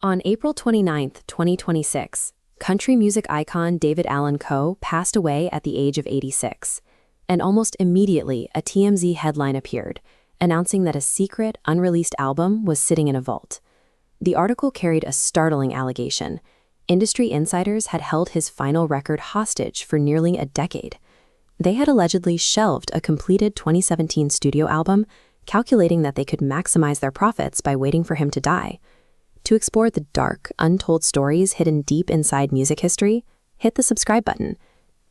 On April 29, 2026, country music icon David Allan Coe passed away at the age of 86, and almost immediately a TMZ headline appeared, announcing that a secret, unreleased album was sitting in a vault. The article carried a startling allegation. Industry insiders had held his final record hostage for nearly a decade. They had allegedly shelved a completed 2017 studio album, calculating that they could maximize their profits by waiting for him to die. To explore the dark, untold stories hidden deep inside music history, hit the subscribe button.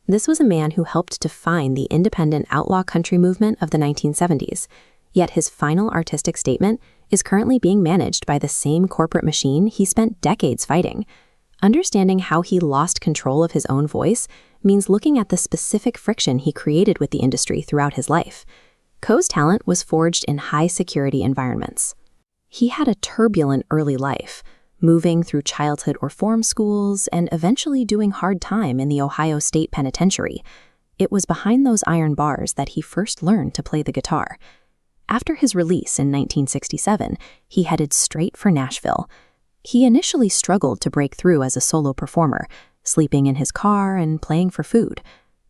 This was a man who helped define the independent outlaw country movement of the 1970s, yet his final artistic statement is currently being managed by the same corporate machine he spent decades fighting. Understanding how he lost control of his own voice means looking at the specific friction he created with the industry throughout his life. Coe's talent was forged in high-security environments. He had a turbulent early life, moving through childhood reform schools and eventually doing hard time in the Ohio State Penitentiary. It was behind those iron bars that he first learned to play the guitar. After his release in 1967, he headed straight for Nashville. He initially struggled to break through as a solo performer, sleeping in his car and playing for food.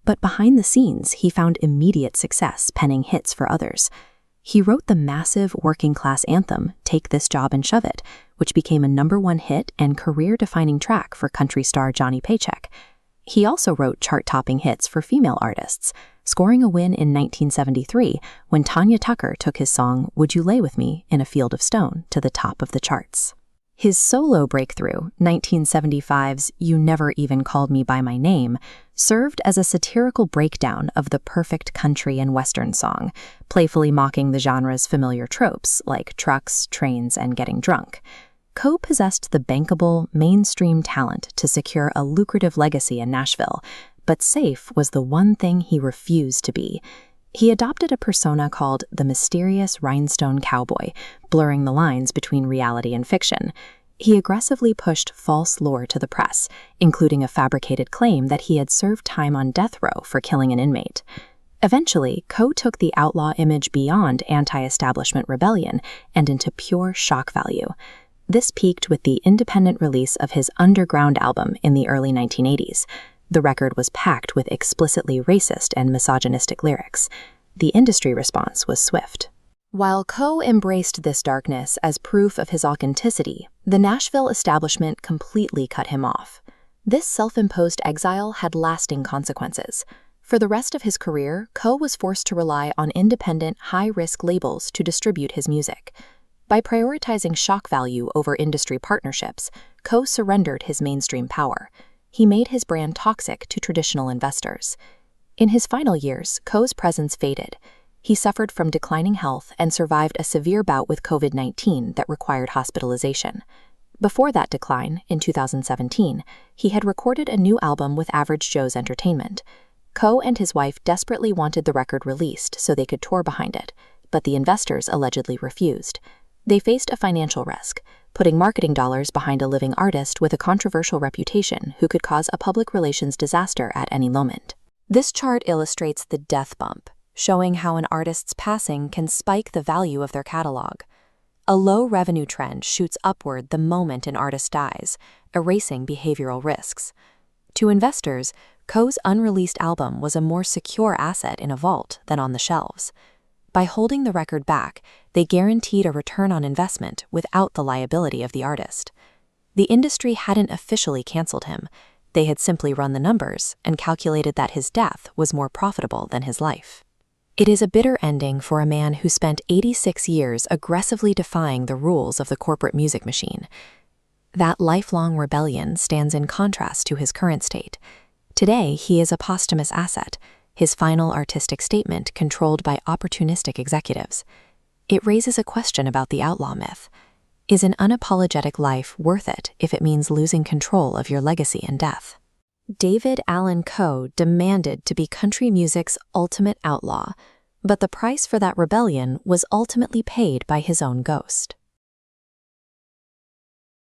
But behind the scenes, he found immediate success penning hits for others. He wrote the massive working-class anthem, Take This Job and Shove It, which became a #1 hit and career-defining track for country star Johnny Paycheck. He also wrote chart-topping hits for female artists, scoring a win in 1973 when Tanya Tucker took his song Would You Lay With Me in a Field of Stone to the top of the charts. His solo breakthrough, 1975's You Never Even Called Me By My Name, served as a satirical breakdown of the perfect country and western song, playfully mocking the genre's familiar tropes like trucks, trains, and getting drunk. Coe possessed the bankable, mainstream talent to secure a lucrative legacy in Nashville, but safe was the one thing he refused to be. He adopted a persona called the mysterious Rhinestone Cowboy, blurring the lines between reality and fiction. He aggressively pushed false lore to the press, including a fabricated claim that he had served time on death row for killing an inmate. Eventually, Coe took the outlaw image beyond anti-establishment rebellion and into pure shock value. This peaked with the independent release of his Underground album in the early 1980s. The record was packed with explicitly racist and misogynistic lyrics. The industry response was swift. While Coe embraced this darkness as proof of his authenticity, the Nashville establishment completely cut him off. This self-imposed exile had lasting consequences. For the rest of his career, Coe was forced to rely on independent, high-risk labels to distribute his music. By prioritizing shock value over industry partnerships, Coe surrendered his mainstream power. He made his brand toxic to traditional investors. In his final years, Coe's presence faded. He suffered from declining health and survived a severe bout with COVID-19 that required hospitalization. Before that decline, in 2017, he had recorded a new album with Average Joe's Entertainment. Coe and his wife desperately wanted the record released so they could tour behind it, but the investors allegedly refused. They faced a financial risk, putting marketing dollars behind a living artist with a controversial reputation who could cause a public relations disaster at any moment. This chart illustrates the death bump, showing how an artist's passing can spike the value of their catalog. A low revenue trend shoots upward the moment an artist dies, erasing behavioral risks. To investors, Coe's unreleased album was a more secure asset in a vault than on the shelves. By holding the record back, they guaranteed a return on investment without the liability of the artist. The industry hadn't officially canceled him. They had simply run the numbers and calculated that his death was more profitable than his life. It is a bitter ending for a man who spent 86 years aggressively defying the rules of the corporate music machine. That lifelong rebellion stands in contrast to his current state. Today, he is a posthumous asset, his final artistic statement controlled by opportunistic executives. It raises a question about the outlaw myth. Is an unapologetic life worth it if it means losing control of your legacy in death? David Allan Coe demanded to be country music's ultimate outlaw, but the price for that rebellion was ultimately paid by his own ghost.